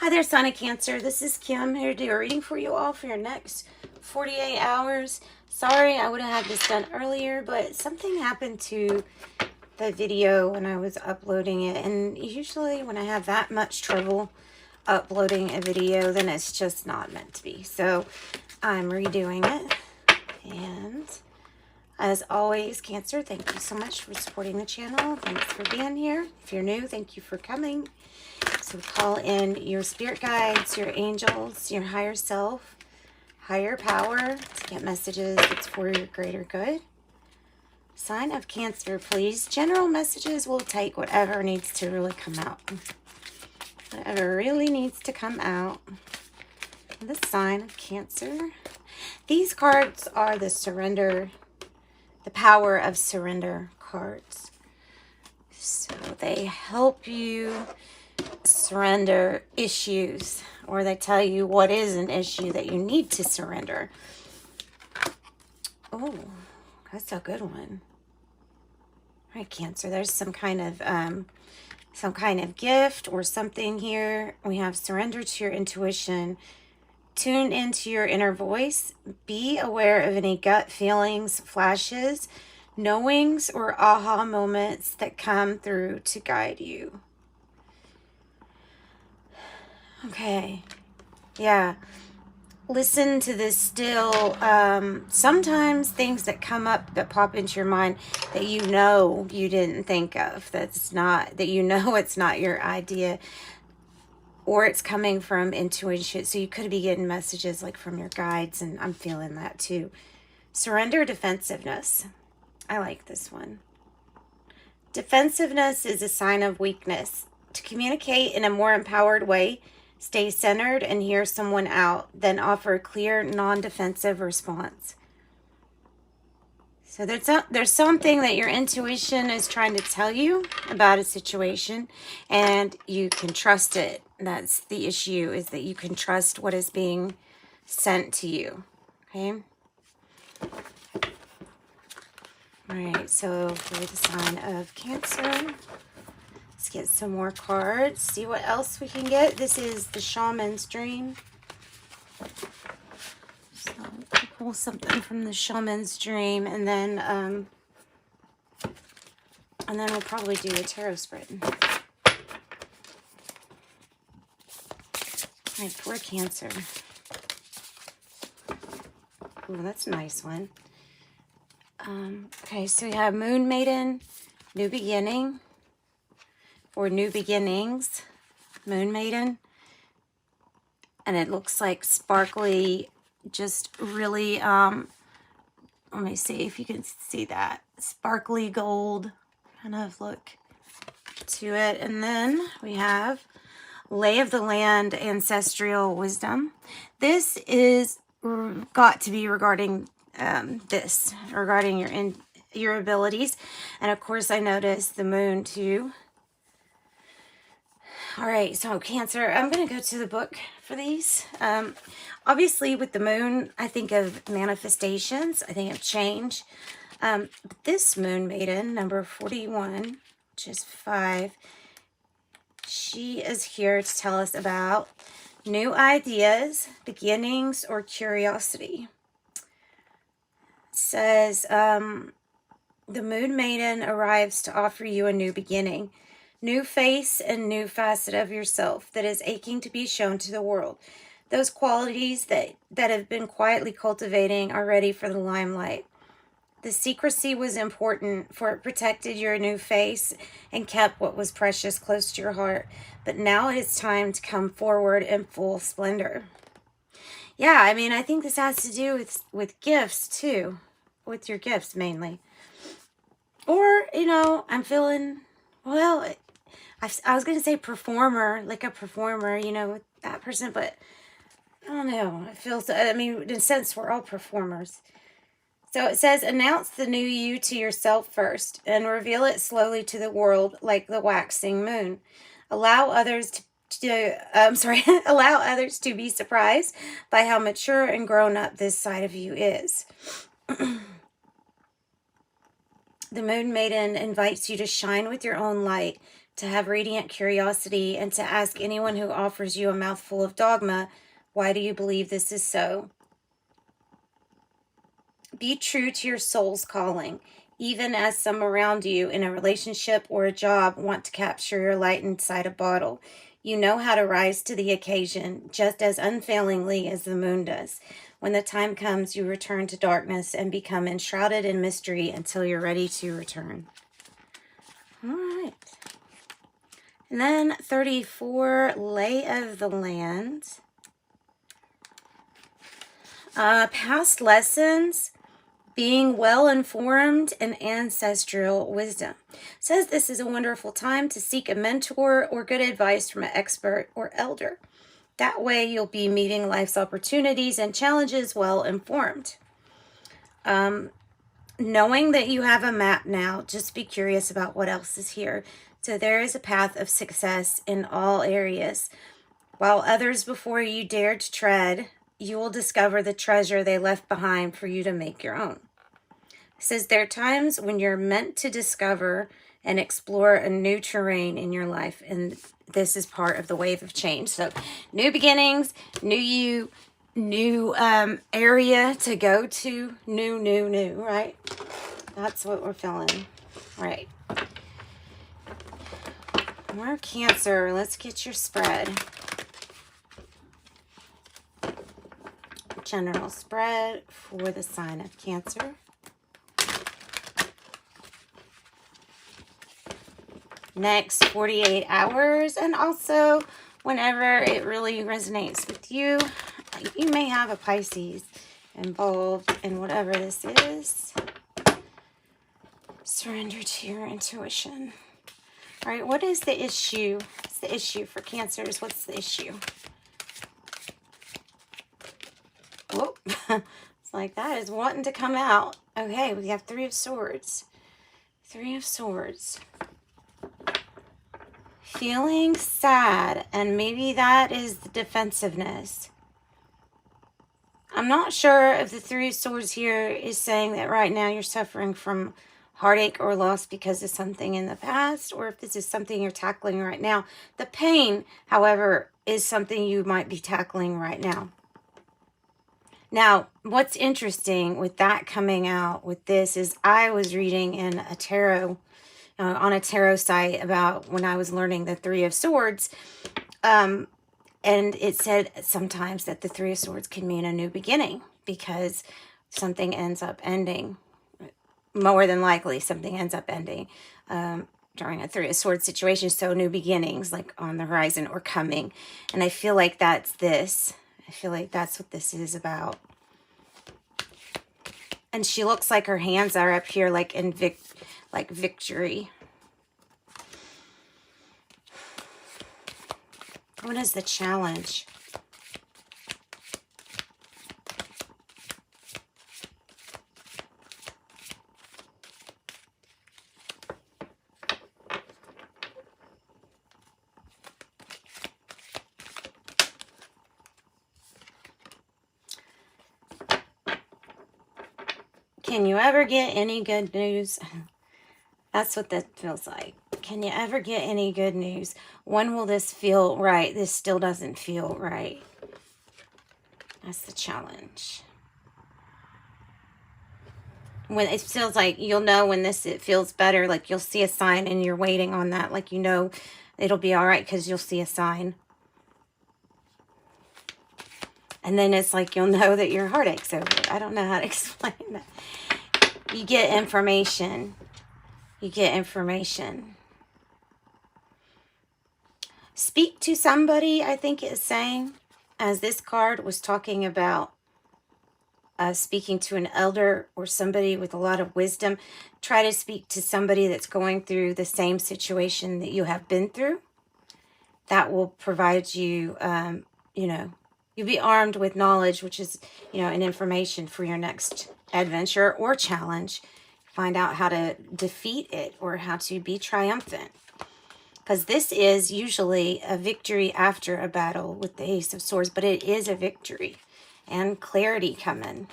Hi there, sign of Cancer. This is Kim here to do a reading for you all for your next 48 hours. Sorry, I would have had this done earlier, but something happened to the video when I was uploading it. And usually when I have that much trouble uploading a video, then it's just not meant to be. So I'm redoing it. And as always, Cancer, thank you so much for supporting the channel. Thanks for being here. If you're new, thank you for coming. So call in your spirit guides, your angels, your higher self, higher power to get messages that's for your greater good. Sign of Cancer, please. General messages will take whatever needs to really come out. Whatever really needs to come out. The sign of Cancer. These cards are the surrender, the power of surrender cards. So they help you surrender issues, or they tell you what is an issue that you need to surrender. Oh, that's a good one. All right, Cancer, there's some kind of gift or something here. We have surrender to your intuition, tune into your inner voice, be aware of any gut feelings, flashes, knowings, or aha moments that come through to guide you. Okay, yeah, listen to this still. Sometimes things that come up that pop into your mind that you know you didn't think of, that's not, that you know it's not your idea, or it's coming from intuition. So you could be getting messages like from your guides, and I'm feeling that too. Surrender defensiveness. I like this one. Defensiveness is a sign of weakness. To communicate in a more empowered way, stay centered and hear someone out, then offer a clear, non-defensive response. So there's something that your intuition is trying to tell you about a situation, and you can trust it. That's the issue, is that you can trust what is being sent to you. Okay? All right, so for the sign of Cancer, let's get some more cards, see what else we can get. This is the Shaman's Dream. So pull something from the Shaman's Dream, and then we'll probably do a tarot spread. All right, for Cancer. Ooh, that's a nice one. Okay, so we have Moon Maiden, New Beginning, or New Beginnings, Moon Maiden. And it looks like sparkly, just really, let me see if you can see that. Sparkly gold kind of look to it. And then we have Lay of the Land, Ancestral Wisdom. This is got to be regarding regarding your abilities. And of course, I noticed the moon too. All right, so Cancer, I'm going to go to the book for these. Obviously, with the moon, I think of manifestations. I think of change. But this Moon Maiden, number 41, which is 5, she is here to tell us about new ideas, beginnings, or curiosity. It says, the Moon Maiden arrives to offer you a new beginning, new face and new facet of yourself that is aching to be shown to the world. Those qualities that have been quietly cultivating are ready for the limelight. The secrecy was important, for it protected your new face and kept what was precious close to your heart. But now it is time to come forward in full splendor. Yeah, I mean, I think this has to do with gifts too. With your gifts mainly. Or, you know, I'm feeling, well, I was going to say performer, like a performer, you know, with that person, but I don't know. It feels, I mean, in a sense, we're all performers. So it says, announce the new you to yourself first and reveal it slowly to the world like the waxing moon. Allow others allow others to be surprised by how mature and grown up this side of you is. The Moon Maiden invites you to shine with your own light, to have radiant curiosity, and to ask anyone who offers you a mouthful of dogma, why do you believe this is so? Be true to your soul's calling, even as some around you in a relationship or a job want to capture your light inside a bottle. You know how to rise to the occasion just as unfailingly as the moon does. When the time comes, you return to darkness and become enshrouded in mystery until you're ready to return. All right. And then 34, Lay of the Land. Past lessons, being well informed, and ancestral wisdom. It says this is a wonderful time to seek a mentor or good advice from an expert or elder. That way you'll be meeting life's opportunities and challenges well informed. Knowing that you have a map now, just be curious about what else is here. So there is a path of success in all areas. While others before you dared to tread, you will discover the treasure they left behind for you to make your own. It says there are times when you're meant to discover and explore a new terrain in your life, and this is part of the wave of change. So new beginnings, new you, new area to go to, new, right? That's what we're feeling. All right. More Cancer. Let's get your spread. General spread for the sign of Cancer. Next 48 hours, and also whenever it really resonates with you, you may have a Pisces involved in whatever this is. Surrender to your intuition. All right, what is the issue? What's the issue for Cancers? What's the issue? Whoop. It's like that is wanting to come out. Okay, we have Three of Swords. Three of Swords. Feeling sad, and maybe that is the defensiveness. I'm not sure if the Three of Swords here is saying that right now you're suffering from heartache or loss because of something in the past, or if this is something you're tackling right now. The pain, however, is something you might be tackling right now. Now, what's interesting with that coming out with this is I was reading in a tarot, on a tarot site about when I was learning the Three of Swords, and it said sometimes that the Three of Swords can mean a new beginning because something ends up ending. More than likely, something ends up ending during a Three of Swords situation. So new beginnings, like on the horizon or coming. And I feel like that's this. I feel like that's what this is about. And she looks like her hands are up here, like in victory. What is the challenge? Can you ever get any good news? That's what that feels like. Can you ever get any good news? When will this feel right? This still doesn't feel right. That's the challenge. When it feels like you'll know when it feels better, like you'll see a sign and you're waiting on that, like you know it'll be all right because you'll see a sign. And then it's like you'll know that your heartache's over. I don't know how to explain that. You get information. You get information. Speak to somebody, I think it's saying, as this card was talking about speaking to an elder or somebody with a lot of wisdom. Try to speak to somebody that's going through the same situation that you have been through. That will provide you, you'll be armed with knowledge, which is, and information for your next adventure or challenge. Find out how to defeat it or how to be triumphant. Because this is usually a victory after a battle with the Ace of Swords, but it is a victory and clarity coming.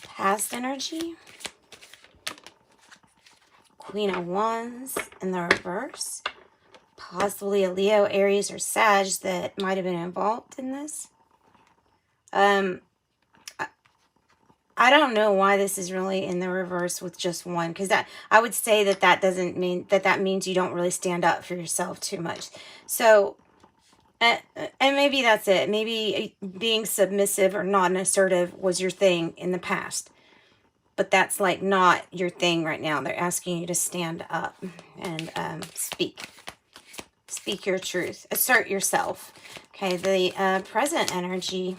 Past energy. Queen of Wands in the reverse. Possibly a Leo, Aries, or Sag that might have been involved in this. I don't know why this is really in the reverse with just one, because that, I would say that that doesn't mean that that means you don't really stand up for yourself too much. So, and maybe that's it. Maybe being submissive or non-assertive was your thing in the past, but that's like not your thing right now. They're asking you to stand up and speak your truth, assert yourself. Okay, the present energy.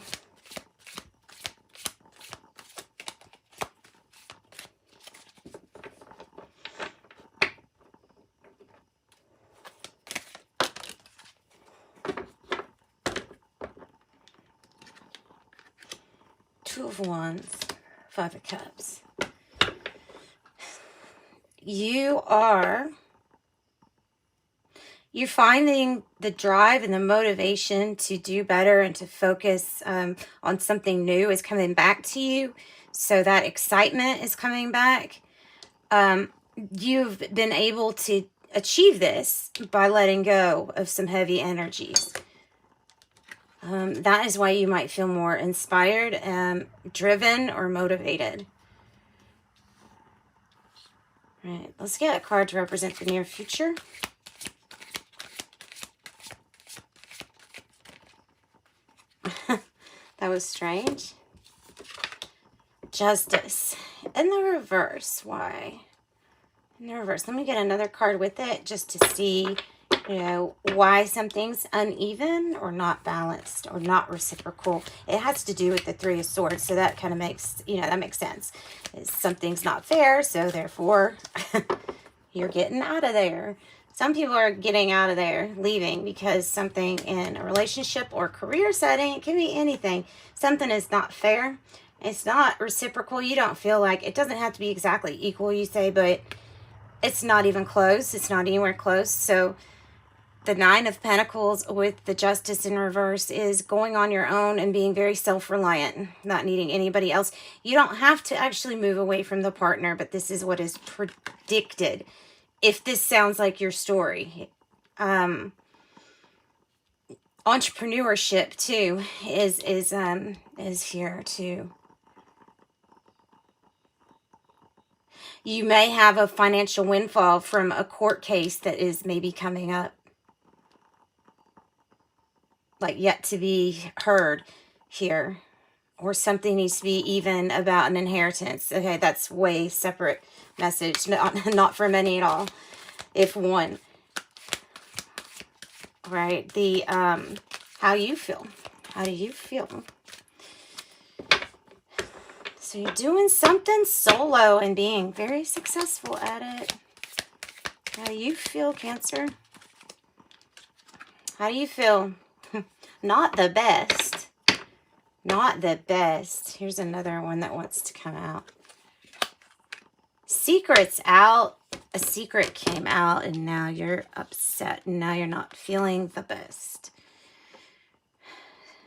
Two of Wands, Five of Cups. You're finding the drive and the motivation to do better and to focus on something new is coming back to you. So that excitement is coming back. You've been able to achieve this by letting go of some heavy energies. That is why you might feel more inspired, driven, or motivated. All right, let's get a card to represent the near future. That was strange. Justice. In the reverse. Why? In the reverse. Let me get another card with it just to see, you know, why something's uneven or not balanced or not reciprocal. It has to do with the Three of Swords, so that kind of makes, you know, that makes sense. Something's not fair, so therefore you're getting out of there. Some people are getting out of there, leaving, because something in a relationship or career setting, it can be anything, something is not fair. It's not reciprocal. You don't feel like, it doesn't have to be exactly equal, you say, but it's not even close. It's not anywhere close. So the Nine of Pentacles with the Justice in reverse is going on your own and being very self-reliant, not needing anybody else. You don't have to actually move away from the partner, but this is what is predicted. If this sounds like your story. Entrepreneurship too is here too. You may have a financial windfall from a court case that is maybe coming up, like yet to be heard here, or something needs to be even about an inheritance. Okay, that's way separate message, not for many at all, if one. Right, the how you feel. How do you feel? So you're doing something solo and being very successful at it. How do you feel, Cancer? How do you feel? Not the best. Not the best. Here's another one that wants to come out. Secret's out. A secret came out and now you're upset. And now you're not feeling the best.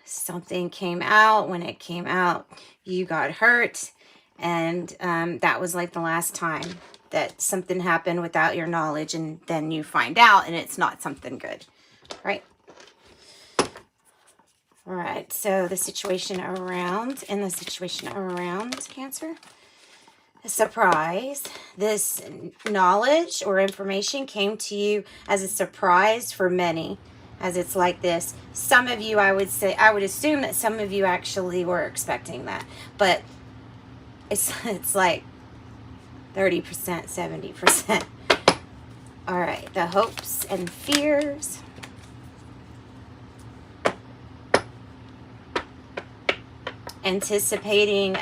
Something came out. When it came out, you got hurt. And that was like the last time that something happened without your knowledge. And then you find out and it's not something good. Right? All right. So the situation around Cancer. A surprise. This knowledge or information came to you as a surprise for many, as it's like this. Some of you, I would assume that some of you actually were expecting that, but it's like 30%, 70%. All right, the hopes and fears. Anticipating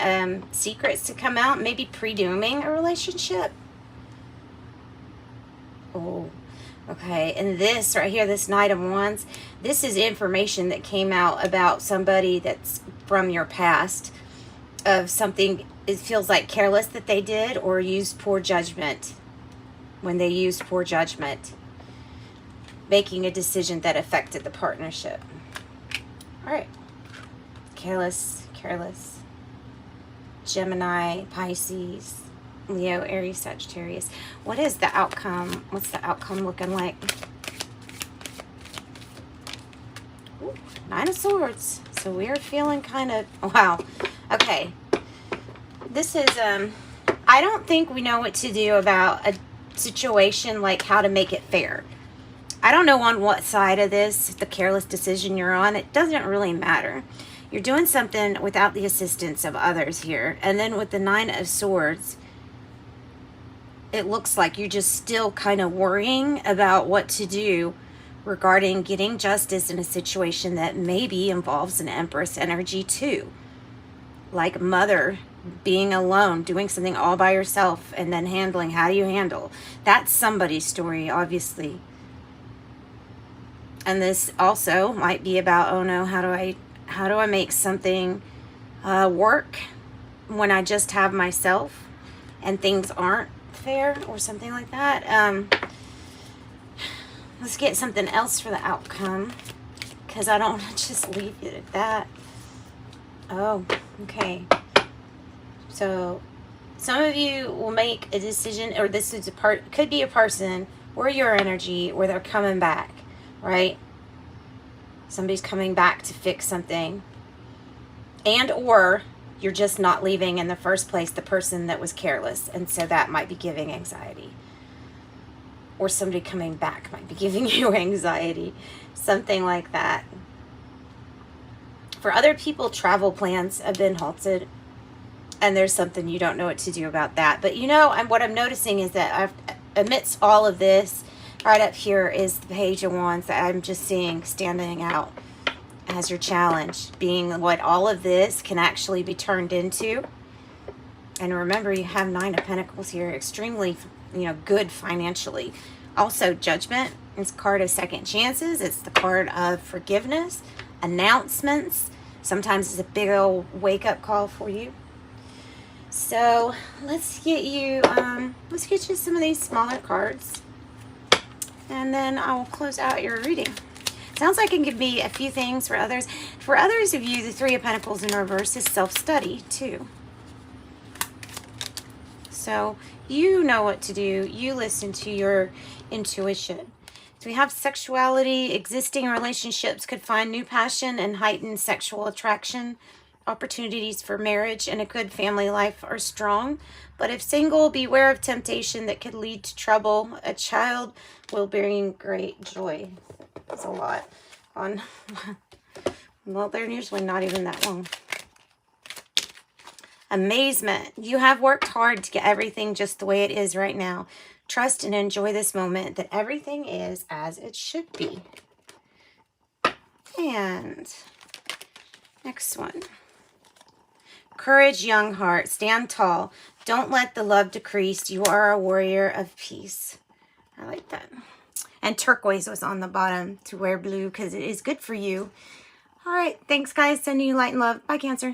secrets to come out, maybe pre-dooming a relationship. Oh, okay. And this right here, this Knight of Wands, this is information that came out about somebody that's from your past, of something, it feels like careless that they did or used poor judgment. When they used poor judgment, making a decision that affected the partnership. All right. Careless. Gemini, Pisces. Leo, Aries, Sagittarius. What is the outcome? What's the outcome looking like? Ooh, Nine of Swords. So we are feeling kind of, wow. Okay. This is, I don't think we know what to do about a situation like how to make it fair. I don't know on what side of this, the careless decision you're on. It doesn't really matter. You're doing something without the assistance of others here. And then with the Nine of Swords, it looks like you're just still kind of worrying about what to do regarding getting justice in a situation that maybe involves an Empress energy too. Like mother being alone, doing something all by yourself, and then handling. How do you handle? That's somebody's story, obviously. And this also might be about, oh no, how do I make something work when I just have myself and things aren't fair or something like that. Let's get something else for the outcome, because I don't want to just leave it at that. Oh, okay. So some of you will make a decision, or this is could be a person or your energy where they're coming back, right? Somebody's coming back to fix something, and or you're just not leaving in the first place, the person that was careless, and so that might be giving anxiety. Or somebody coming back might be giving you anxiety, something like that. For other people, travel plans have been halted, and there's something you don't know what to do about that. But you know, what I'm noticing is that amidst all of this, right up here is the Page of Wands that I'm just seeing standing out as your challenge, being what all of this can actually be turned into. And remember, you have Nine of Pentacles here, extremely, good financially. Also, Judgment is a card of second chances. It's the card of forgiveness, announcements. Sometimes it's a big old wake-up call for you. So let's get you some of these smaller cards, and then I will close out your reading. Sounds like it could be a few things for others. For others of you, the Three of Pentacles in reverse is self-study too. So you know what to do. You listen to your intuition. So we have sexuality. Existing relationships could find new passion and heightened sexual attraction. Opportunities for marriage and a good family life are strong. But if single, beware of temptation that could lead to trouble. A child will bring great joy. That's a lot on. Well, they're usually not even that long. Amazement. You have worked hard to get everything just the way it is right now. Trust and enjoy this moment that everything is as it should be. And next one. Courage, young heart. Stand tall. Don't let the love decrease. You are a warrior of peace. I like that. And turquoise was on the bottom to wear blue because it is good for you. All right. Thanks, guys. Sending you light and love. Bye, Cancer.